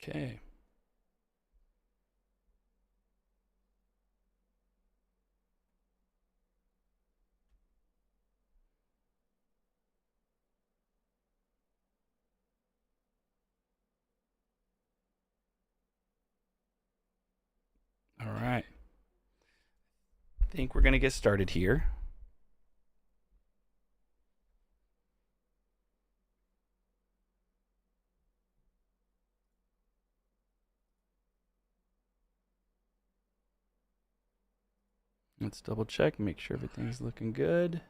Okay. All right. I think we're going to get started here. Let's double check, make sure everything's looking good.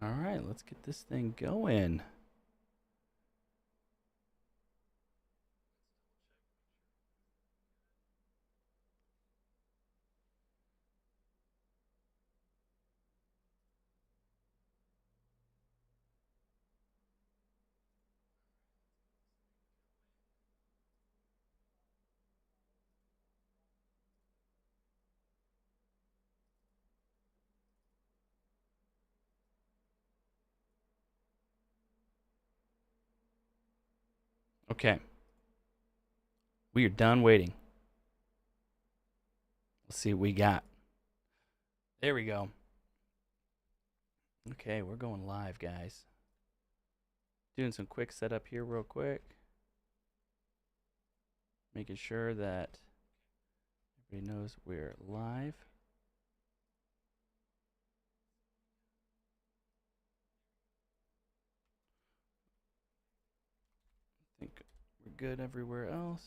All right, let's get this thing going. Okay, we are done waiting. Let's see what we got. There we go. Okay, we're going live, guys. Doing some quick setup here, real quick. Making sure that everybody knows we're live. I think we're good everywhere else.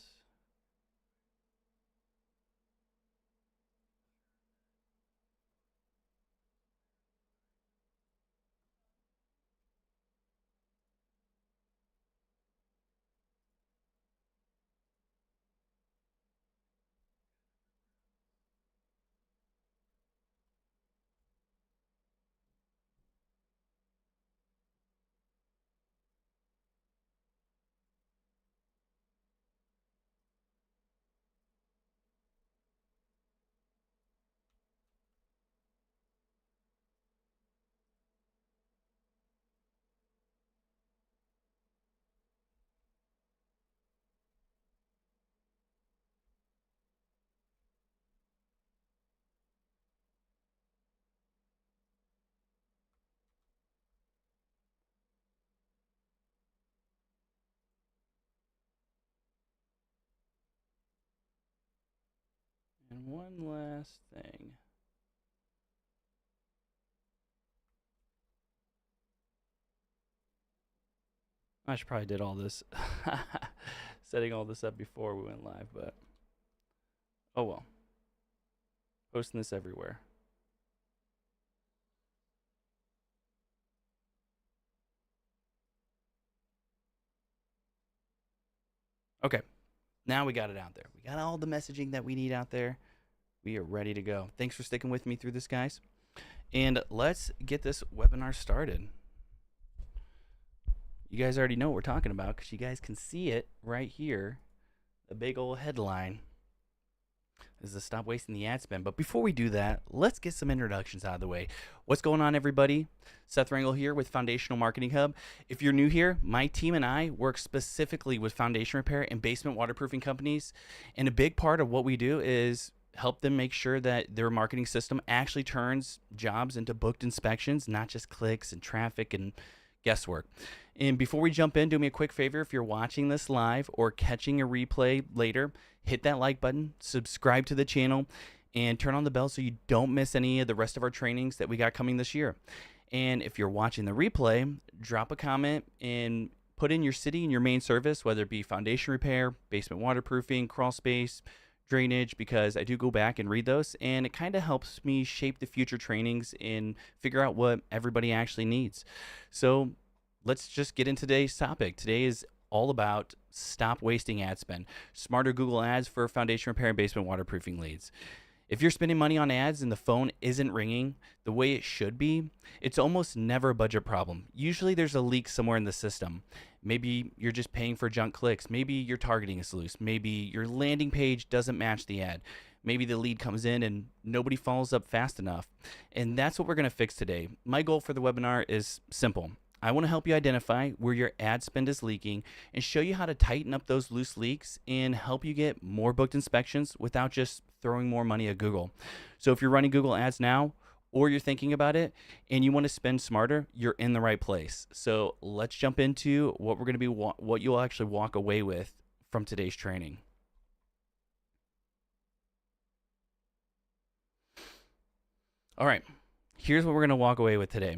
And one last thing. I should probably did all this, setting all this up before we went live, but oh well. Posting this everywhere. Okay, now we got it out there. We got all the messaging that we need out there. We are ready to go. Thanks for sticking with me through this, guys. And let's get this webinar started. You guys already know what we're talking about because you guys can see it right here. The big old headline is to stop wasting the ad spend. But before we do that, let's get some introductions out of the way. What's going on, everybody? Seth Rangel here with Foundational Marketing Hub. If you're new here, my team and I work specifically with foundation repair and basement waterproofing companies. And a big part of what we do is help them make sure that their marketing system actually turns jobs into booked inspections, not just clicks and traffic and guesswork. And before we jump in, do me a quick favor. If you're watching this live or catching a replay later, hit that like button, subscribe to the channel, and turn on the bell so you don't miss any of the rest of our trainings that we got coming this year. And if you're watching the replay, drop a comment and put in your city and your main service, whether it be foundation repair, basement waterproofing, crawl space, drainage, because I do go back and read those, and it kind of helps me shape the future trainings and figure out what everybody actually needs. So let's just get into today's topic. Today is all about stop wasting ad spend. Smarter Google ads for foundation repair and basement waterproofing leads. If you're spending money on ads and the phone isn't ringing the way it should be, it's almost never a budget problem. Usually there's a leak somewhere in the system. Maybe you're just paying for junk clicks. Maybe your targeting is loose. Maybe your landing page doesn't match the ad. Maybe the lead comes in and nobody follows up fast enough. And that's what we're going to fix today. My goal for the webinar is simple. I want to help you identify where your ad spend is leaking and show you how to tighten up those loose leaks and help you get more booked inspections without just throwing more money at Google. So if you're running Google Ads now, or you're thinking about it and you want to spend smarter, you're in the right place. So let's jump into what we're going to be, what you'll actually walk away with from today's training. All right, here's what we're going to walk away with today.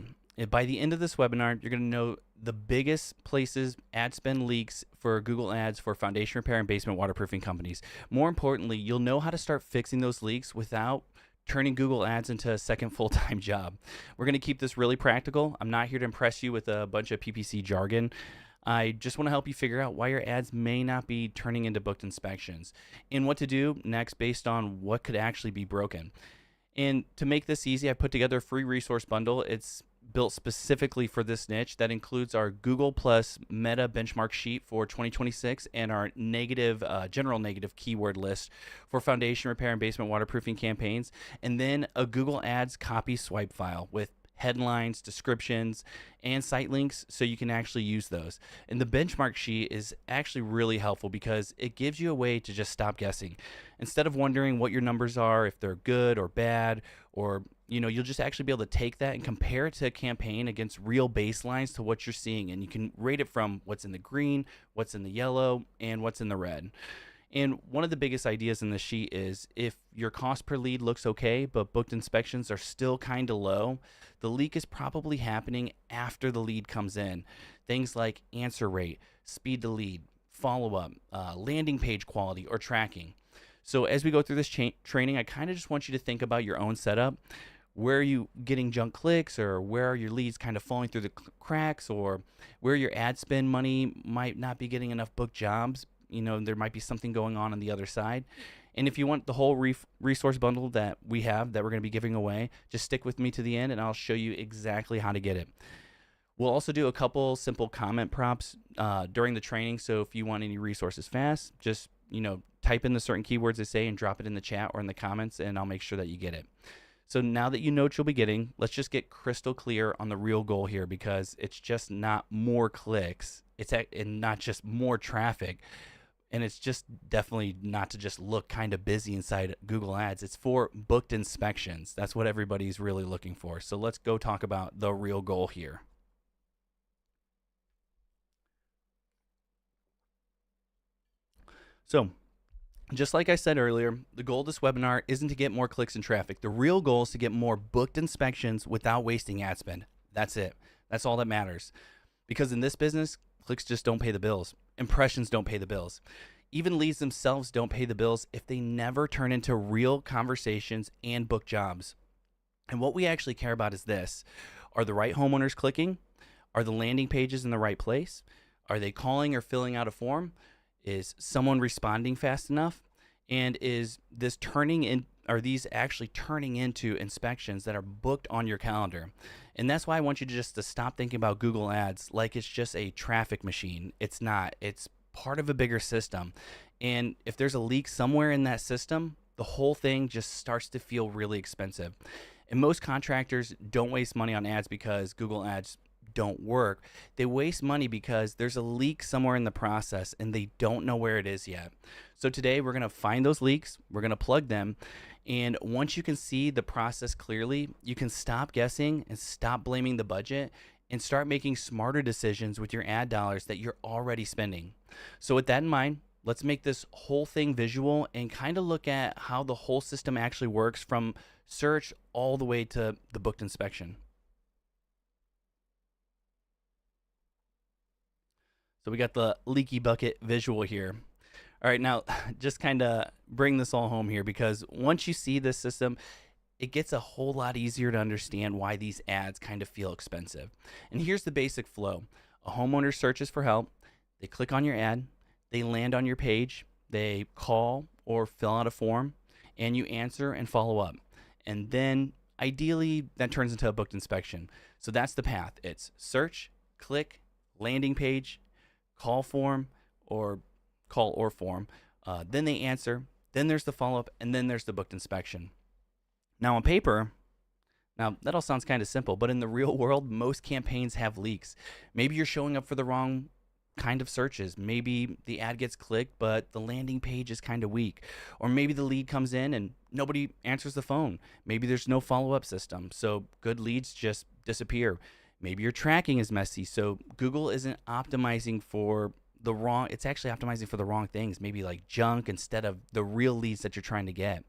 By the end of this webinar, you're going to know the biggest places ad spend leaks for Google Ads for foundation repair and basement waterproofing companies. More importantly, you'll know how to start fixing those leaks without turning Google Ads into a second full-time job. We're going to keep this really practical. I'm not here to impress you with a bunch of PPC jargon. I just want to help you figure out why your ads may not be turning into booked inspections and what to do next based on what could actually be broken. And to make this easy, I put together a free resource bundle. It's built specifically for this niche that includes our Google plus Meta benchmark sheet for 2026 and our general negative keyword list for foundation repair and basement waterproofing campaigns, and then a Google Ads copy swipe file with headlines, descriptions, and site links so you can actually use those. And the benchmark sheet is actually really helpful because it gives you a way to just stop guessing. Instead of wondering what your numbers are, if they're good or bad, or you'll just actually be able to take that and compare it to a campaign against real baselines to what you're seeing. And you can rate it from what's in the green, what's in the yellow, and what's in the red. And one of the biggest ideas in this sheet is if your cost per lead looks okay, but booked inspections are still kind of low, the leak is probably happening after the lead comes in. Things like answer rate, speed to lead, follow-up, landing page quality, or tracking. So as we go through this training, I kind of just want you to think about your own setup. Where are you getting junk clicks, or where are your leads kind of falling through the cracks, or where your ad spend money might not be getting enough booked jobs? There might be something going on the other side. And if you want the whole resource bundle that we have that we're going to be giving away, just stick with me to the end and I'll show you exactly how to get it. We'll also do a couple simple comment prompts during the training. So if you want any resources fast, just type in the certain keywords they say and drop it in the chat or in the comments, and I'll make sure that you get it. So now that you know what you'll be getting, let's just get crystal clear on the real goal here, because it's just not more clicks. And not just more traffic. And it's just definitely not to just look kind of busy inside Google Ads. It's for booked inspections. That's what everybody's really looking for. So let's go talk about the real goal here. So just like I said earlier, the goal of this webinar isn't to get more clicks and traffic. The real goal is to get more booked inspections without wasting ad spend. That's it. That's all that matters. Because in this business, clicks just don't pay the bills. Impressions don't pay the bills. Even leads themselves don't pay the bills if they never turn into real conversations and book jobs. And what we actually care about is this. Are the right homeowners clicking? Are the landing pages in the right place? Are they calling or filling out a form? Is someone responding fast enough? And are these actually turning into inspections that are booked on your calendar? And that's why I want you to stop thinking about Google Ads like it's just a traffic machine. It's not. It's part of a bigger system. And if there's a leak somewhere in that system, the whole thing just starts to feel really expensive. And most contractors don't waste money on ads because Google Ads don't work. They waste money because there's a leak somewhere in the process and they don't know where it is yet. So today we're going to find those leaks, we're going to plug them, and once you can see the process clearly, you can stop guessing and stop blaming the budget and start making smarter decisions with your ad dollars that you're already spending. So with that in mind, let's make this whole thing visual and kind of look at how the whole system actually works from search all the way to the booked inspection. So we got the leaky bucket visual here. All right, now just kind of bring this all home here, because once you see this system, it gets a whole lot easier to understand why these ads kind of feel expensive. And here's the basic flow. A homeowner searches for help, they click on your ad, they land on your page, they call or fill out a form, and you answer and follow up. And then ideally that turns into a booked inspection. So that's the path. It's search, click, landing page, call or form. Then they answer, then there's the follow up, and then there's the booked inspection. Now, on paper, now that all sounds kind of simple, but in the real world, most campaigns have leaks. Maybe you're showing up for the wrong kind of searches. Maybe the ad gets clicked, but the landing page is kind of weak. Or maybe the lead comes in and nobody answers the phone. Maybe there's no follow up system, so good leads just disappear. Maybe your tracking is messy, so Google isn't optimizing for the wrong, it's actually optimizing for the wrong things, maybe like junk instead of the real leads that you're trying to get.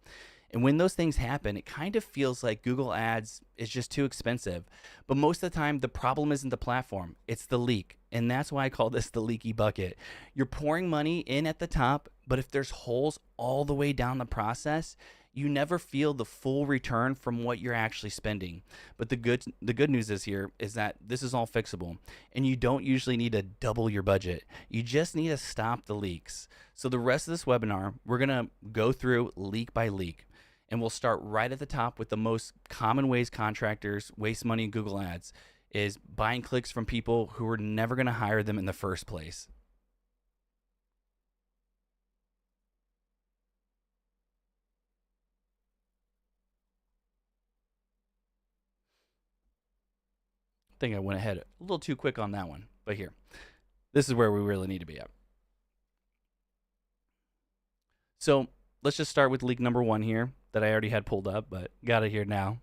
And when those things happen, it kind of feels like Google Ads is just too expensive. But most of the time, the problem isn't the platform, it's the leak. And that's why I call this the leaky bucket. You're pouring money in at the top, but if there's holes all the way down the process, you never feel the full return from what you're actually spending. But the good news is here is that this is all fixable, and you don't usually need to double your budget. You just need to stop the leaks. So the rest of this webinar, we're gonna go through leak by leak. And we'll start right at the top with the most common ways contractors waste money in Google Ads is buying clicks from people who were never going to hire them in the first place. I think I went ahead a little too quick on that one, but here, this is where we really need to be at. So let's just start with leak number one here that I already had pulled up, but got it here now.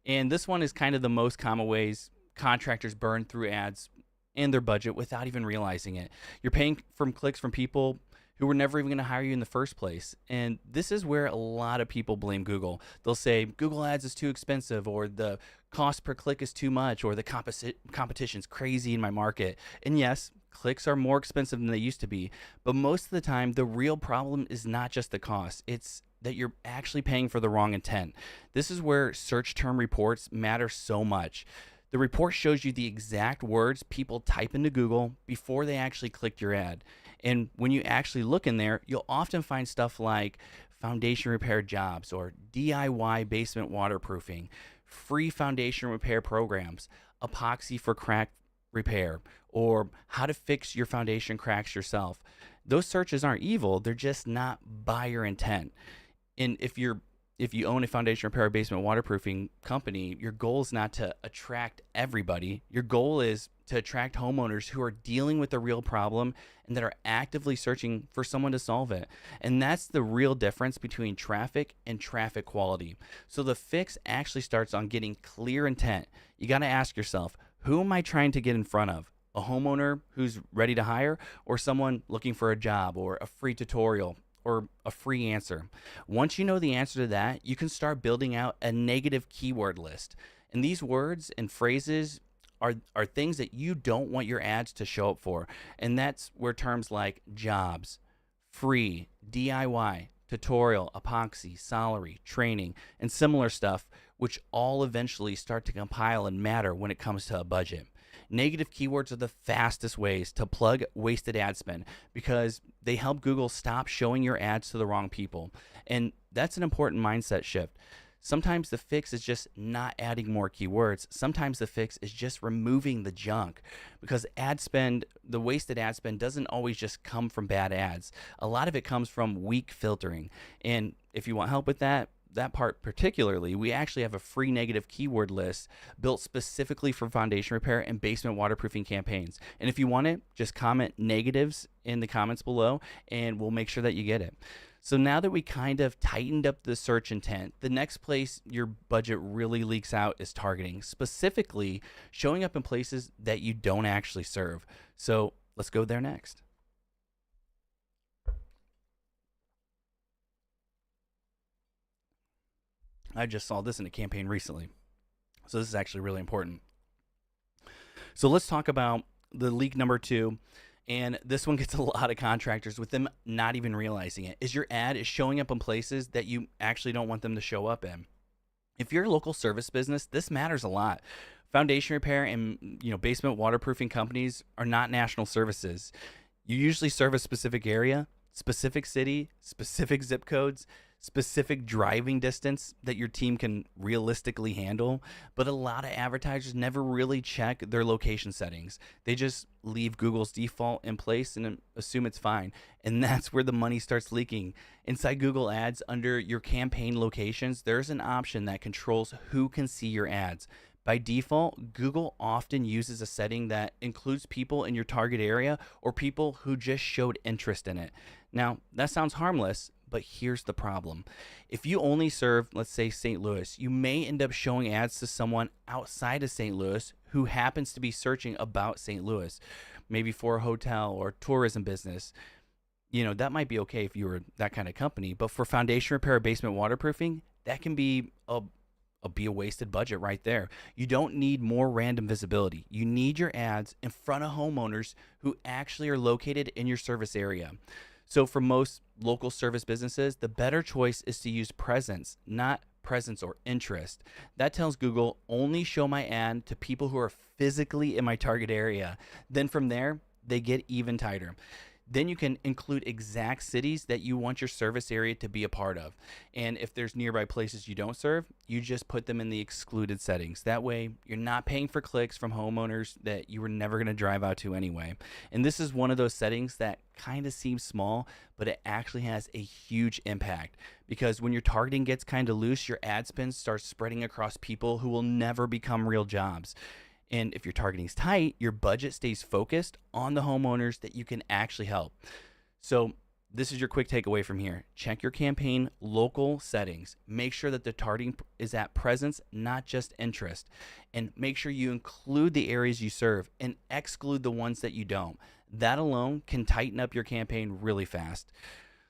And this one is kind of the most common ways contractors burn through ads and their budget without even realizing it. You're paying from clicks from people who were never even going to hire you in the first place. And this is where a lot of people blame Google. They'll say Google Ads is too expensive, or the cost per click is too much, or the competition's crazy in my market. And yes, clicks are more expensive than they used to be, but most of the time the real problem is not just the cost, it's that you're actually paying for the wrong intent. This is where search term reports matter so much. The report shows you the exact words people type into Google before they actually clicked your ad. And when you actually look in there, you'll often find stuff like foundation repair jobs, or DIY basement waterproofing, free foundation repair programs, epoxy for crack repair, or how to fix your foundation cracks yourself. Those searches aren't evil, they're just not buyer intent. And if you own a foundation repair or basement waterproofing company, your goal is not to attract everybody. Your goal is to attract homeowners who are dealing with a real problem and that are actively searching for someone to solve it. And that's the real difference between traffic and traffic quality. So the fix actually starts on getting clear intent. You got to ask yourself, who am I trying to get in front of? A homeowner who's ready to hire, or someone looking for a job, or a free tutorial, or a free answer? Once you know the answer to that, you can start building out a negative keyword list. And these words and phrases are things that you don't want your ads to show up for. And that's where terms like jobs, free, DIY, tutorial, epoxy, salary, training, and similar stuff, which all eventually start to compile and matter when it comes to a budget. Negative keywords are the fastest ways to plug wasted ad spend because they help Google stop showing your ads to the wrong people. And that's an important mindset shift. Sometimes the fix is just not adding more keywords. Sometimes the fix is just removing the junk, because ad spend, the wasted ad spend, doesn't always just come from bad ads. A lot of it comes from weak filtering. And if you want help with that part particularly, we actually have a free negative keyword list built specifically for foundation repair and basement waterproofing campaigns. And if you want it, just comment negatives in the comments below and we'll make sure that you get it. So now that we kind of tightened up the search intent, the next place your budget really leaks out is targeting, specifically showing up in places that you don't actually serve. So let's go there next. I just saw this in a campaign recently, so this is actually really important. So let's talk about the leak number 2. And this one gets a lot of contractors with them not even realizing it, is your ad is showing up in places that you actually don't want them to show up in. If you're a local service business, this matters a lot. Foundation repair and basement waterproofing companies are not national services. You usually serve a specific area, specific city, specific zip codes. specific driving distance that your team can realistically handle, but a lot of advertisers never really check their location settings. They just leave Google's default in place and assume it's fine. And that's where the money starts leaking. Inside Google Ads, under your campaign locations, there's an option that controls who can see your ads. By default, Google often uses a setting that includes people in your target area or people who just showed interest in it. Now, that sounds harmless, but here's the problem. If you only serve, let's say, St. Louis, you may end up showing ads to someone outside of St. Louis who happens to be searching about St. Louis, maybe for a hotel or tourism business. That might be okay if you were that kind of company, but for foundation repair or basement waterproofing, that can be a wasted budget right there. You don't need more random visibility. You need your ads in front of homeowners who actually are located in your service area. So for most local service businesses, the better choice is to use presence, not presence or interest. That tells Google only show my ad to people who are physically in my target area. Then from there, they get even tighter. Then you can include exact cities that you want your service area to be a part of. And if there's nearby places you don't serve, you just put them in the excluded settings. That way, you're not paying for clicks from homeowners that you were never going to drive out to anyway. And this is one of those settings that kind of seems small, but it actually has a huge impact. Because when your targeting gets kind of loose, your ad spend starts spreading across people who will never become real jobs. And if your targeting is tight, your budget stays focused on the homeowners that you can actually help. So this is your quick takeaway from here. Check your campaign local settings. Make sure that the targeting is at presence, not just interest. And make sure you include the areas you serve and exclude the ones that you don't. That alone can tighten up your campaign really fast.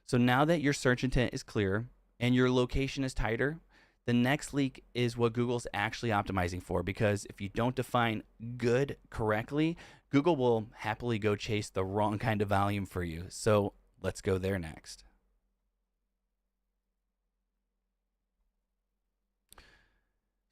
So now that your search intent is clear and your location is tighter, the next leak is what Google's actually optimizing for, because if you don't define good correctly, Google will happily go chase the wrong kind of volume for you. So let's go there next.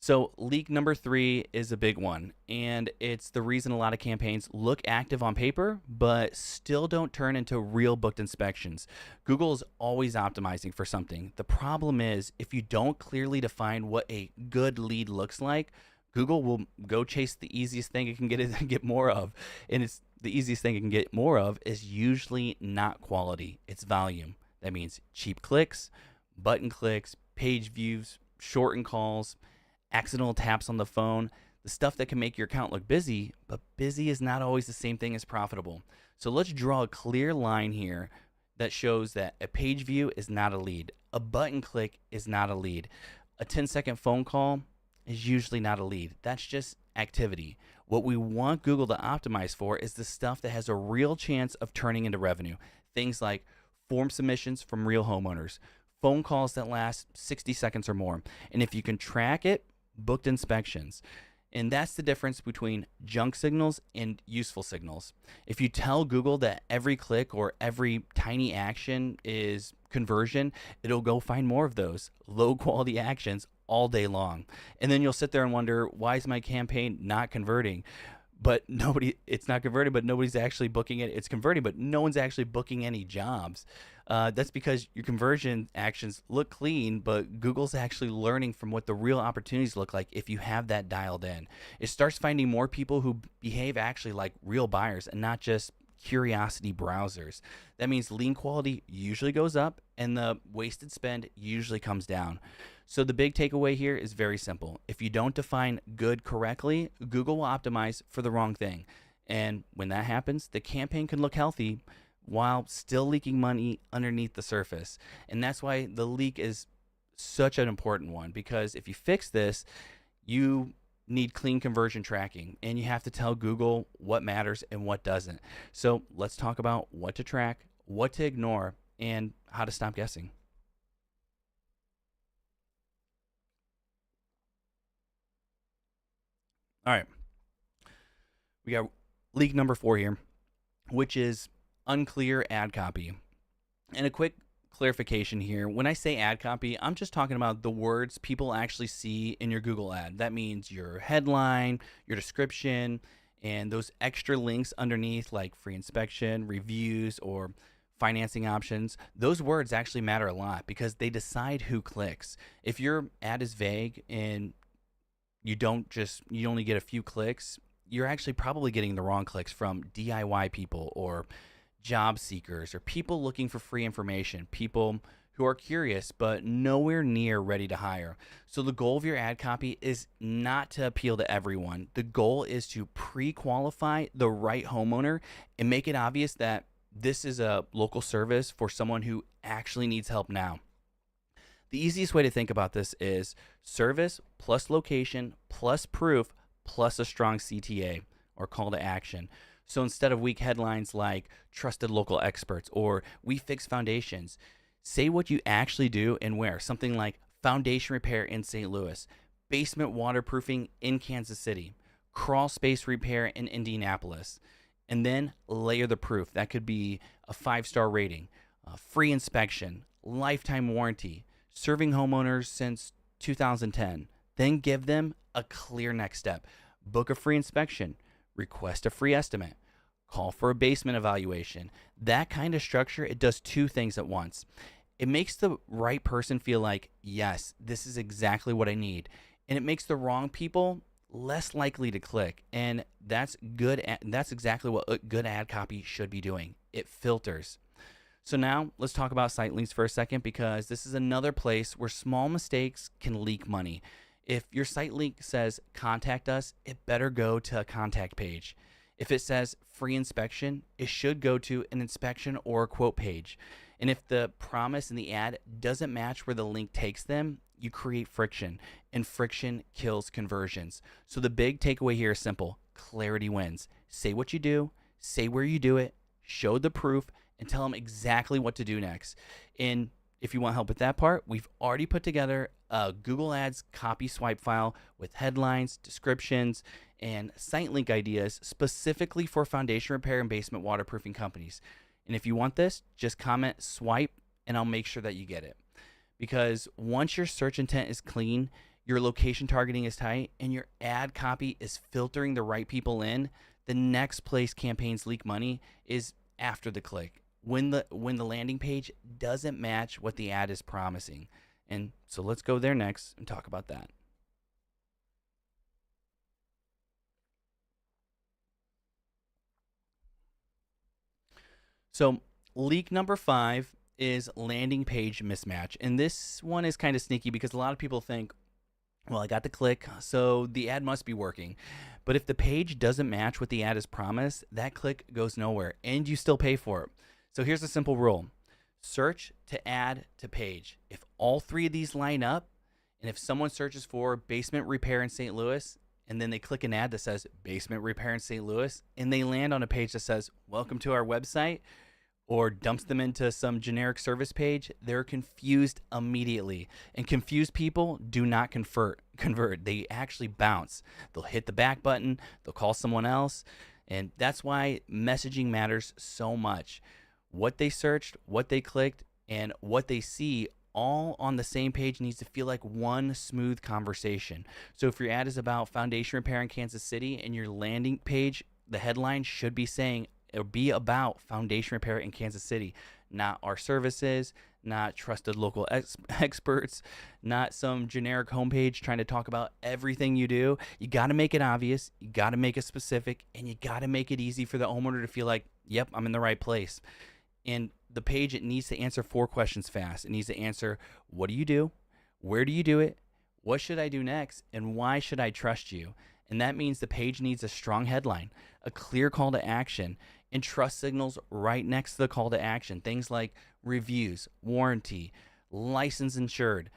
So leak number 3 is a big one, and it's the reason a lot of campaigns look active on paper, but still don't turn into real booked inspections. Google is always optimizing for something. The problem is, if you don't clearly define what a good lead looks like, Google will go chase the easiest thing it can get more of. And it's the easiest thing it can get more of is usually not quality, it's volume. That means cheap clicks, button clicks, page views, shortened calls, accidental taps on the phone, the stuff that can make your account look busy, but busy is not always the same thing as profitable. So let's draw a clear line here that shows that a page view is not a lead. A button click is not a lead. A 10-second phone call is usually not a lead. That's just activity. What we want Google to optimize for is the stuff that has a real chance of turning into revenue. Things like form submissions from real homeowners, phone calls that last 60 seconds or more. And if you can track it, booked inspections. And that's the difference between junk signals and useful signals. If you tell Google that every click or every tiny action is conversion, it'll go find more of those low quality actions all day long. And then you'll sit there and wonder, why is my campaign not converting? But it's not converting, but nobody's actually booking it. It's converting, but no one's actually booking any jobs. That's because your conversion actions look clean, but Google's actually learning from what the real opportunities look like if you have that dialed in. It starts finding more people who behave actually like real buyers and not just curiosity browsers. That means lead quality usually goes up and the wasted spend usually comes down. So the big takeaway here is very simple. If you don't define good correctly, Google will optimize for the wrong thing. And when that happens, the campaign can look healthy while still leaking money underneath the surface. And that's why the leak is such an important one, because if you fix this, you need clean conversion tracking, and you have to tell Google what matters and what doesn't. So let's talk about what to track, what to ignore, and how to stop guessing. All right, we got leak number 4 here, which is unclear ad copy. And a quick clarification here, when I say ad copy, I'm just talking about the words people actually see in your Google ad. That means your headline, your description, and those extra links underneath like free inspection, reviews, or financing options, those words actually matter a lot because they decide who clicks. If your ad is vague and you only get a few clicks, you're actually probably getting the wrong clicks from DIY people or job seekers or people looking for free information, people who are curious but nowhere near ready to hire. So the goal of your ad copy is not to appeal to everyone. The goal is to pre-qualify the right homeowner and make it obvious that this is a local service for someone who actually needs help now. The easiest way to think about this is service plus location plus proof plus a strong CTA or call to action. So instead of weak headlines like trusted local experts or we fix foundations, say what you actually do and where. Something like foundation repair in St. Louis, basement waterproofing in Kansas City, crawl space repair in Indianapolis. And then layer the proof. That could be a 5-star rating, free inspection, lifetime warranty, serving homeowners since 2010. Then give them a clear next step. Book a free inspection, request a free estimate, call for a basement evaluation. That kind of structure, it does two things at once. It makes the right person feel like, yes, this is exactly what I need. And it makes the wrong people less likely to click. And that's good. That's exactly what a good ad copy should be doing. It filters. So now let's talk about site links for a second, because this is another place where small mistakes can leak money. If your site link says contact us, it better go to a contact page. If it says free inspection, it should go to an inspection or a quote page. And if the promise in the ad doesn't match where the link takes them, you create friction, and friction kills conversions. So the big takeaway here is simple. Clarity wins. Say what you do, say where you do it, show the proof, and tell them exactly what to do next. And if you want help with that part, we've already put together a Google Ads copy swipe file with headlines, descriptions, and site link ideas specifically for foundation repair and basement waterproofing companies. And if you want this, just comment swipe and I'll make sure that you get it. Because once your search intent is clean, your location targeting is tight, and your ad copy is filtering the right people in, the next place campaigns leak money is after the click, when the landing page doesn't match what the ad is promising. And so let's go there next and talk about that. So leak number 5 is landing page mismatch. And this one is kind of sneaky because a lot of people think, well, I got the click, so the ad must be working. But if the page doesn't match what the ad is promised, that click goes nowhere and you still pay for it. So here's a simple rule. Search to ad to page. If all three of these line up, and if someone searches for basement repair in St. Louis, and then they click an ad that says basement repair in St. Louis, and they land on a page that says, welcome to our website, or dumps them into some generic service page, they're confused immediately. And confused people do not convert. They actually bounce. They'll hit the back button, they'll call someone else, and that's why messaging matters so much. What they searched, what they clicked, and what they see all on the same page needs to feel like one smooth conversation. So if your ad is about foundation repair in Kansas City and your landing page, the headline should be saying, it'll be about foundation repair in Kansas City, not our services, not trusted local experts, not some generic homepage trying to talk about everything you do. You got to make it obvious, you got to make it specific, and you got to make it easy for the homeowner to feel like, yep, I'm in the right place. And the page, it needs to answer 4 questions fast. It needs to answer, what do you do? Where do you do it? What should I do next? And why should I trust you? And that means the page needs a strong headline, a clear call to action, and trust signals right next to the call to action. Things like reviews, warranty, license insured,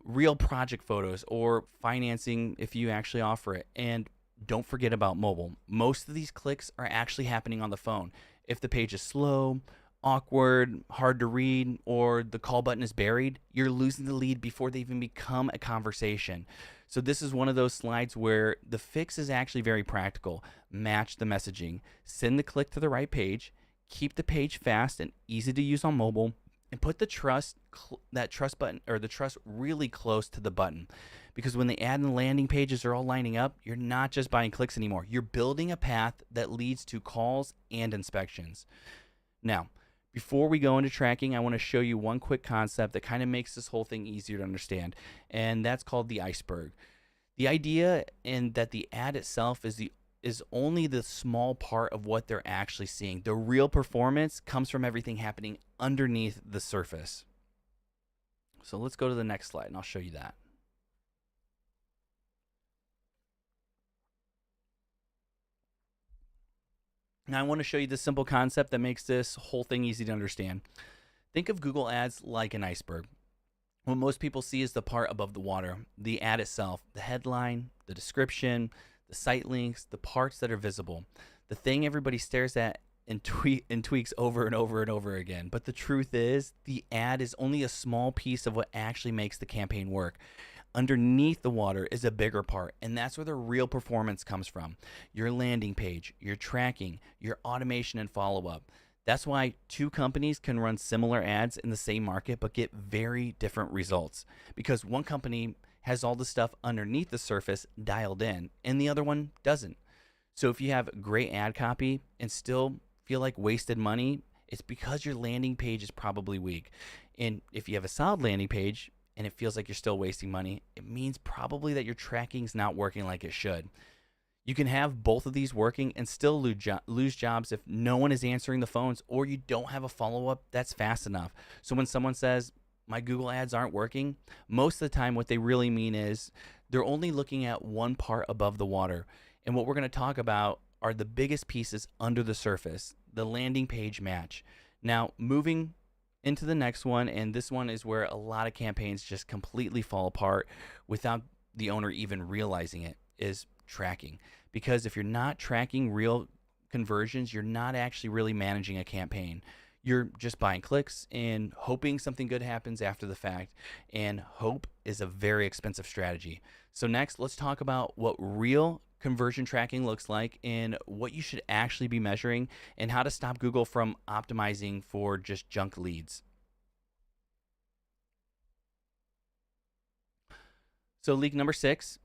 real project photos, or financing if you actually offer it. And don't forget about mobile. Most of these clicks are actually happening on the phone. If the page is slow, awkward, hard to read, or the call button is buried, you're losing the lead before they even become a conversation. So this is one of those slides where the fix is actually very practical. Match the messaging, send the click to the right page, keep the page fast and easy to use on mobile, and put the trust button, or the trust, really close to the button. Because when the ad and landing pages are all lining up, you're not just buying clicks anymore. You're building a path that leads to calls and inspections. Now, Before we go into tracking, I want to show you one quick concept that kind of makes this whole thing easier to understand, and that's called the iceberg. The idea in that the ad itself is only the small part of what they're actually seeing. The real performance comes from everything happening underneath the surface. So let's go to the next slide and I'll show you that. Now I want to show you this simple concept that makes this whole thing easy to understand. Think of Google Ads like an iceberg. What most people see is the part above the water, the ad itself, the headline, the description, the site links, the parts that are visible, the thing everybody stares at and tweaks over and over and over again. But the truth is, the ad is only a small piece of what actually makes the campaign work. Underneath the water is a bigger part, and that's where the real performance comes from. Your landing page, your tracking, your automation and follow-up. That's why two companies can run similar ads in the same market but get very different results, because one company has all the stuff underneath the surface dialed in and the other one doesn't. So if you have great ad copy and still feel like wasted money, it's because your landing page is probably weak. And if you have a solid landing page and it feels like you're still wasting money, it means probably that your tracking is not working like it should. You can have both of these working and still lose jobs if no one is answering the phones or you don't have a follow-up that's fast enough. So when someone says, my Google ads aren't working, most of the time what they really mean is they're only looking at one part above the water. And what we're going to talk about are the biggest pieces under the surface, the landing page match. Now, moving into the next one, and this one is where a lot of campaigns just completely fall apart without the owner even realizing it, is tracking. Because if you're not tracking real conversions, you're not actually really managing a campaign. You're just buying clicks and hoping something good happens after the fact, and hope is a very expensive strategy. So next, let's talk about what real conversion tracking looks like and what you should actually be measuring and how to stop Google from optimizing for just junk leads. So leak number 6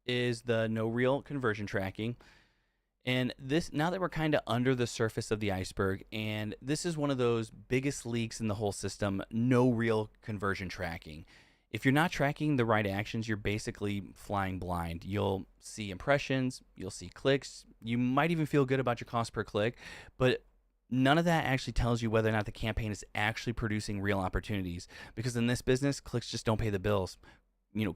is the no real conversion tracking. And this, now that we're kind of under the surface of the iceberg, and this is one of those biggest leaks in the whole system, no real conversion tracking. If you're not tracking the right actions, you're basically flying blind. You'll see impressions, you'll see clicks, you might even feel good about your cost per click, but none of that actually tells you whether or not the campaign is actually producing real opportunities. Because in this business, clicks just don't pay the bills.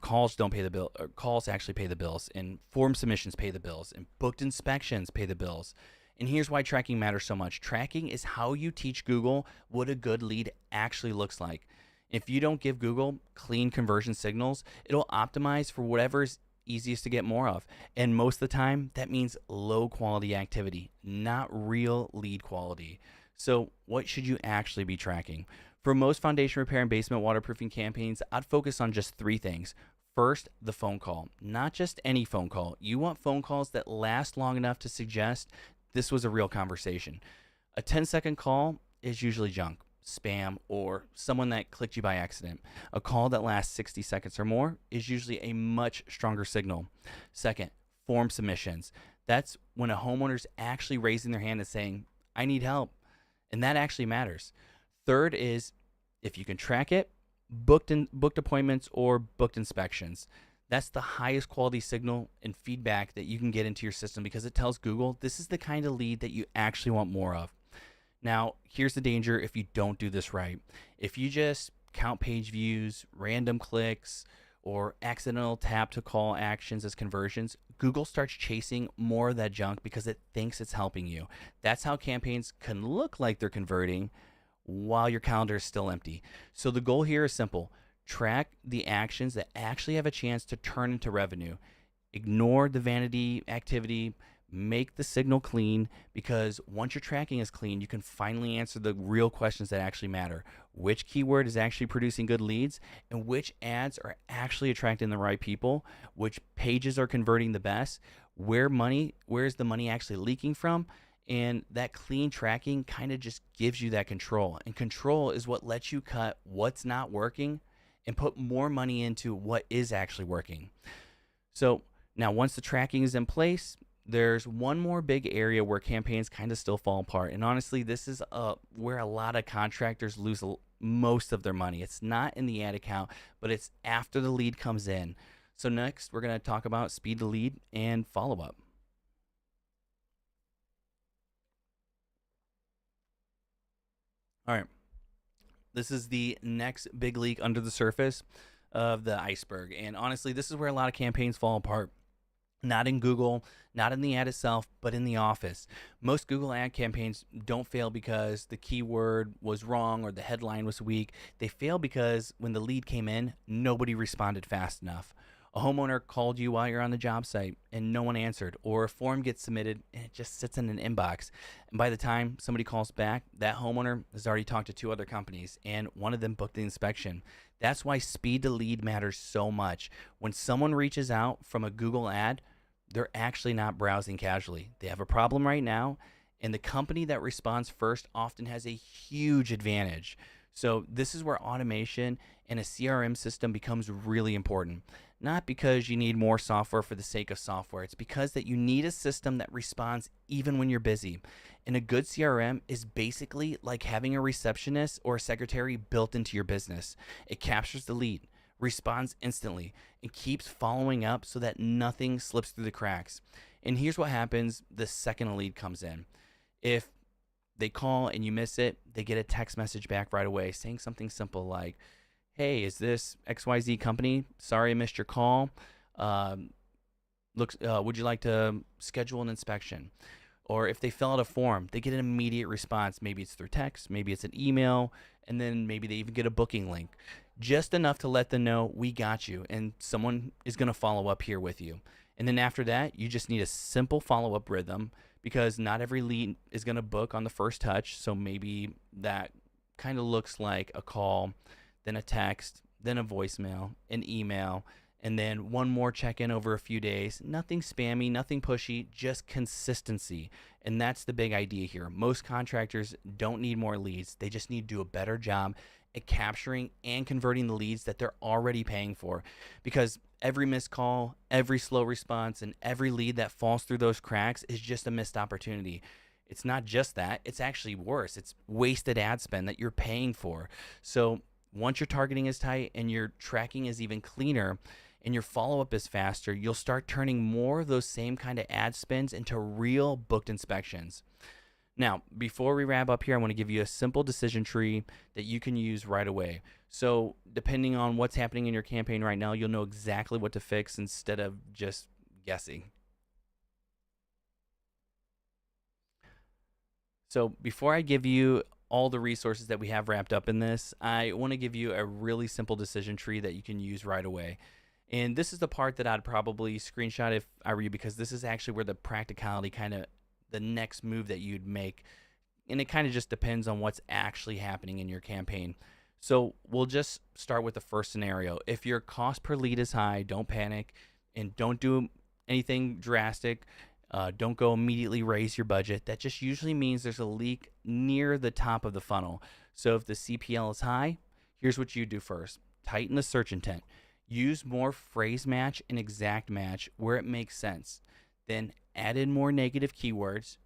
Calls don't pay the bill, or calls actually pay the bills, and form submissions pay the bills, and booked inspections pay the bills. And here's why tracking matters so much. Tracking is how you teach Google what a good lead actually looks like. If you don't give Google clean conversion signals, it'll optimize for whatever's easiest to get more of. And most of the time, that means low quality activity, not real lead quality. So what should you actually be tracking? For most foundation repair and basement waterproofing campaigns, I'd focus on just 3 things. First, the phone call. Not just any phone call. You want phone calls that last long enough to suggest this was a real conversation. A 10-second call is usually junk, spam, or someone that clicked you by accident. A call that lasts 60 seconds or more is usually a much stronger signal. Second, form submissions. That's when a homeowner's actually raising their hand and saying, I need help. And that actually matters. Third is, if you can track it, booked appointments or booked inspections. That's the highest quality signal and feedback that you can get into your system, because it tells Google this is the kind of lead that you actually want more of. Now, here's the danger if you don't do this right. If you just count page views, random clicks, or accidental tap to call actions as conversions, Google starts chasing more of that junk because it thinks it's helping you. That's how campaigns can look like they're converting while your calendar is still empty. So the goal here is simple. Track the actions that actually have a chance to turn into revenue. Ignore the vanity activity. Make the signal clean, because once your tracking is clean, you can finally answer the real questions that actually matter. Which keyword is actually producing good leads, and which ads are actually attracting the right people, which pages are converting the best, where is the money actually leaking from. And that clean tracking kind of just gives you that control. And control is what lets you cut what's not working and put more money into what is actually working. So now once the tracking is in place, there's one more big area where campaigns kind of still fall apart. And honestly, this is where a lot of contractors lose most of their money. It's not in the ad account, but it's after the lead comes in. So next, we're going to talk about speed to lead and follow up. All right. This is the next big leak under the surface of the iceberg. And honestly, this is where a lot of campaigns fall apart. Not in Google, not in the ad itself, but in the office. Most Google ad campaigns don't fail because the keyword was wrong or the headline was weak. They fail because when the lead came in, nobody responded fast enough. A homeowner called you while you're on the job site and no one answered, or a form gets submitted and it just sits in an inbox. And by the time somebody calls back, that homeowner has already talked to two other companies and one of them booked the inspection. That's why speed to lead matters so much. When someone reaches out from a Google ad, they're actually not browsing casually. They have a problem right now, and the company that responds first often has a huge advantage. So this is where automation and a CRM system becomes really important. Not because you need more software for the sake of software. It's because that you need a system that responds even when you're busy. And a good CRM is basically like having a receptionist or a secretary built into your business. It captures the lead, responds instantly, and keeps following up so that nothing slips through the cracks. And here's what happens the second a lead comes in. If they call and you miss it, they get a text message back right away saying something simple like, "Hey, is this XYZ company? Sorry I missed your call. Would you like to schedule an inspection?" Or if they fill out a form, they get an immediate response. Maybe it's through text, maybe it's an email, and then maybe they even get a booking link. Just enough to let them know we got you and someone is going to follow up here with you. And then after that, you just need a simple follow up rhythm because not every lead is going to book on the first touch. So maybe that kind of looks like a call, then a text, then a voicemail, an email, and then one more check-in over a few days. Nothing spammy, nothing pushy, just consistency. And that's the big idea here. Most contractors don't need more leads. They just need to do a better job at capturing and converting the leads that they're already paying for. Because every missed call, every slow response, and every lead that falls through those cracks is just a missed opportunity. It's not just that, it's actually worse. It's wasted ad spend that you're paying for. So once your targeting is tight and your tracking is even cleaner and your follow-up is faster, you'll start turning more of those same kind of ad spends into real booked inspections. Now, before we wrap up here, I want to give you a simple decision tree that you can use right away. So depending on what's happening in your campaign right now, you'll know exactly what to fix instead of just guessing. So before I give you all the resources that we have wrapped up in this, I want to give you a really simple decision tree that you can use right away. And this is the part that I'd probably screenshot if I were you, because this is actually where the practicality kind of the next move that you'd make. And it kind of just depends on what's actually happening in your campaign. So we'll just start with the first scenario. If your cost per lead is high, don't panic and don't do anything drastic. Don't go immediately raise your budget. That just usually means there's a leak near the top of the funnel. So if the CPL is high, here's what you do first. Tighten the search intent. Use more phrase match and exact match where it makes sense. Then add in more negative keywords.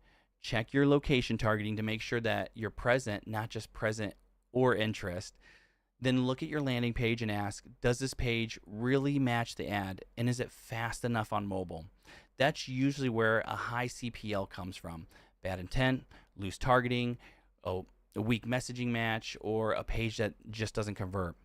Check your location targeting to make sure that you're present, not just present or interest. Then look at your landing page and ask, does this page really match the ad? And is it fast enough on mobile? That's usually where a high CPL comes from. Bad intent, loose targeting, a weak messaging match, or a page that just doesn't convert.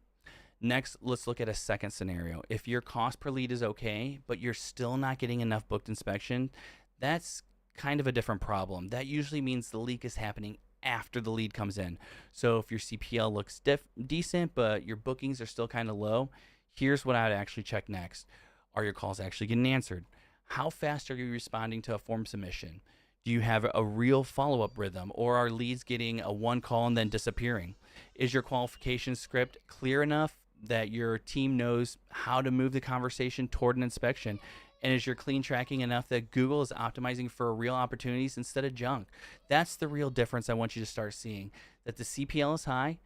Next, let's look at a second scenario. If your cost per lead is okay, but you're still not getting enough booked inspection, that's kind of a different problem. That usually means the leak is happening after the lead comes in. So if your CPL looks decent, but your bookings are still kind of low, here's what I'd actually check next. Are your calls actually getting answered? How fast are you responding to a form submission? Do you have a real follow-up rhythm, or are leads getting a one call and then disappearing? Is your qualification script clear enough that your team knows how to move the conversation toward an inspection? And is your clean tracking enough that Google is optimizing for real opportunities instead of junk? That's the real difference I want you to start seeing. That the CPL is high,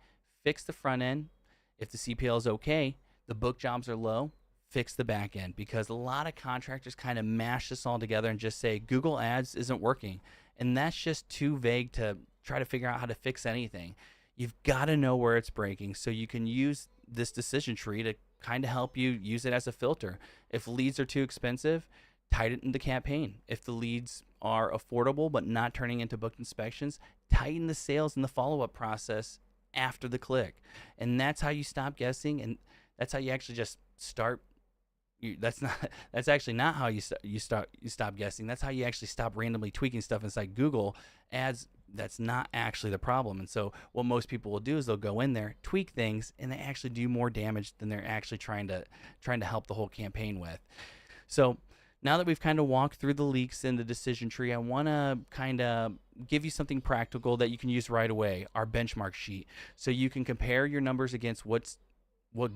fix the front end. If the CPL is okay, the book jobs are low, fix the back end, because a lot of contractors kind of mash this all together and just say Google Ads isn't working. And that's just too vague to try to figure out how to fix anything. You've got to know where it's breaking so you can use this decision tree to kind of help you use it as a filter. If leads are too expensive, tighten the campaign. If the leads are affordable but not turning into booked inspections, tighten the sales and the follow-up process after the click. And that's how you stop guessing, and that's how you actually just start. That's not. That's actually not how you stop guessing. That's how you actually stop randomly tweaking stuff inside Google Ads. That's not actually the problem. And so what most people will do is they'll go in there, tweak things, and they actually do more damage than they're actually trying to help the whole campaign with. So now that we've kind of walked through the leaks in the decision tree, I want to kind of give you something practical that you can use right away, our benchmark sheet. So you can compare your numbers against what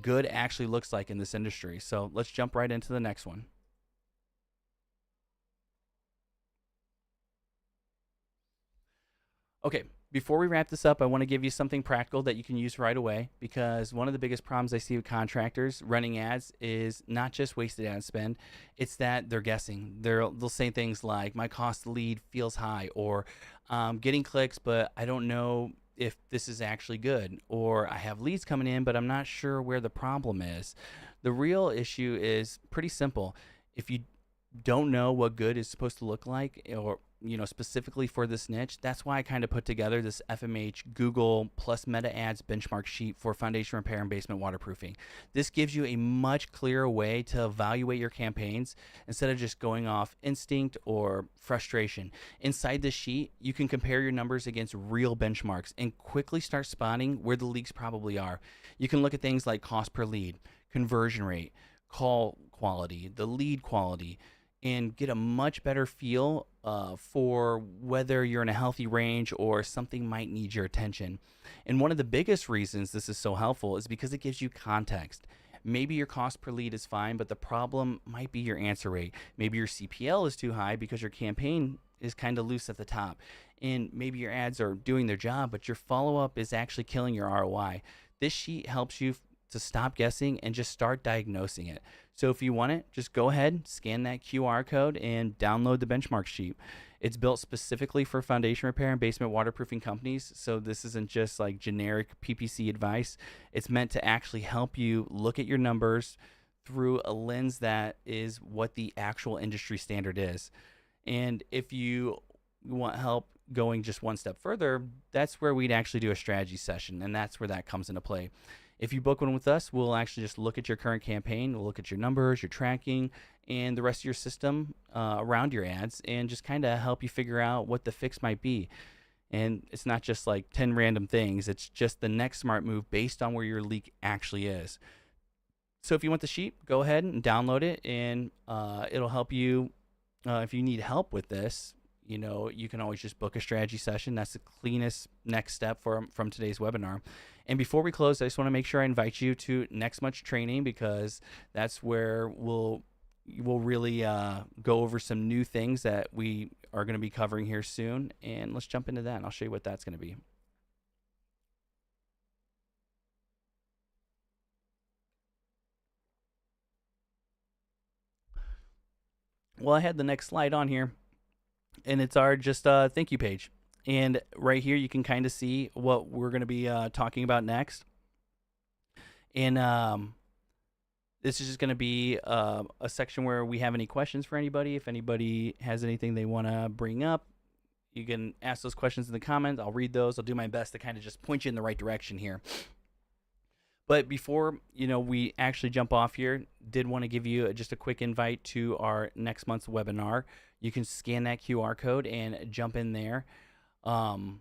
good actually looks like in this industry. So let's jump right into the next one. Okay, before we wrap this up, I want to give you something practical that you can use right away, because one of the biggest problems I see with contractors running ads is not just wasted ad spend, it's that they're guessing. They'll say things like, my cost to lead feels high, or getting clicks, but I don't know if this is actually good, or I have leads coming in, but I'm not sure where the problem is. The real issue is pretty simple. If you don't know what good is supposed to look like, or specifically for this niche, that's why I kind of put together this FMH Google plus Meta Ads benchmark sheet for foundation repair and basement waterproofing. This gives you a much clearer way to evaluate your campaigns instead of just going off instinct or frustration. Inside this sheet, you can compare your numbers against real benchmarks and quickly start spotting where the leaks probably are. You can look at things like cost per lead, conversion rate, call quality, the lead quality, and get a much better feel for whether you're in a healthy range or something might need your attention. And one of the biggest reasons this is so helpful is because it gives you context. Maybe your cost per lead is fine, but the problem might be your answer rate. Maybe your CPL is too high because your campaign is kind of loose at the top. And maybe your ads are doing their job, but your follow-up is actually killing your ROI. This sheet helps you to stop guessing and just start diagnosing it. So if you want it, just go ahead, scan that QR code, and download the benchmark sheet. It's built specifically for foundation repair and basement waterproofing companies, so this isn't just like generic PPC advice. It's meant to actually help you look at your numbers through a lens that is what the actual industry standard is. And if you want help going just one step further, that's where we'd actually do a strategy session, and that's where that comes into play. If you book one with us, we'll actually just look at your current campaign, we'll look at your numbers, your tracking, and the rest of your system around your ads, and just kind of help you figure out what the fix might be. And it's not just like 10 random things, it's just the next smart move based on where your leak actually is. So if you want the sheet, go ahead and download it, and it'll help you. If you need help with this, you can always just book a strategy session. That's the cleanest next step from today's webinar. And before we close, I just want to make sure I invite you to next month's training, because that's where we'll really go over some new things that we are going to be covering here soon. And let's jump into that, and I'll show you what that's going to be. Well, I had the next slide on here, and it's our just thank you page. And right here, you can kind of see what we're going to be talking about next. And this is just going to be a section where we have any questions for anybody. If anybody has anything they want to bring up, you can ask those questions in the comments. I'll read those. I'll do my best to kind of just point you in the right direction here. But before we actually jump off here, did want to give you just a quick invite to our next month's webinar. You can scan that QR code and jump in there. And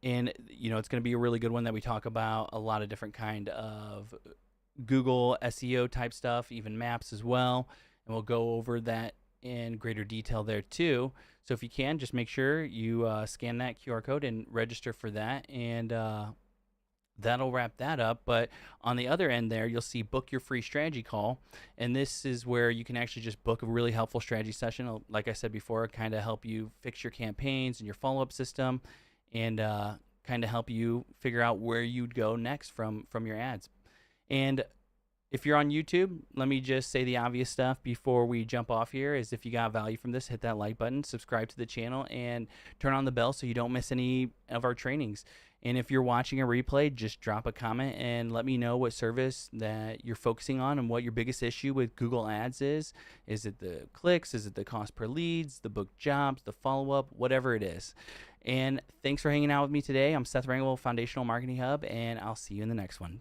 it's going to be a really good one that we talk about a lot of different kind of Google SEO type stuff, even maps as well. And we'll go over that in greater detail there too. So if you can, just make sure you scan that QR code and register for that. And that'll wrap that up. But on the other end there, you'll see book your free strategy call. And this is where you can actually just book a really helpful strategy session. Like I said before, kind of help you fix your campaigns and your follow-up system, and kind of help you figure out where you'd go next from your ads. And If you're on YouTube, let me just say the obvious stuff before we jump off here is if you got value from this, hit that like button, subscribe to the channel, and turn on the bell so you don't miss any of our trainings. And if you're watching a replay, just drop a comment and let me know what service that you're focusing on and what your biggest issue with Google Ads is. Is it the clicks? Is it the cost per leads, the booked jobs, the follow-up, whatever it is. And thanks for hanging out with me today. I'm Seth Rangel, Foundational Marketing Hub, and I'll see you in the next one.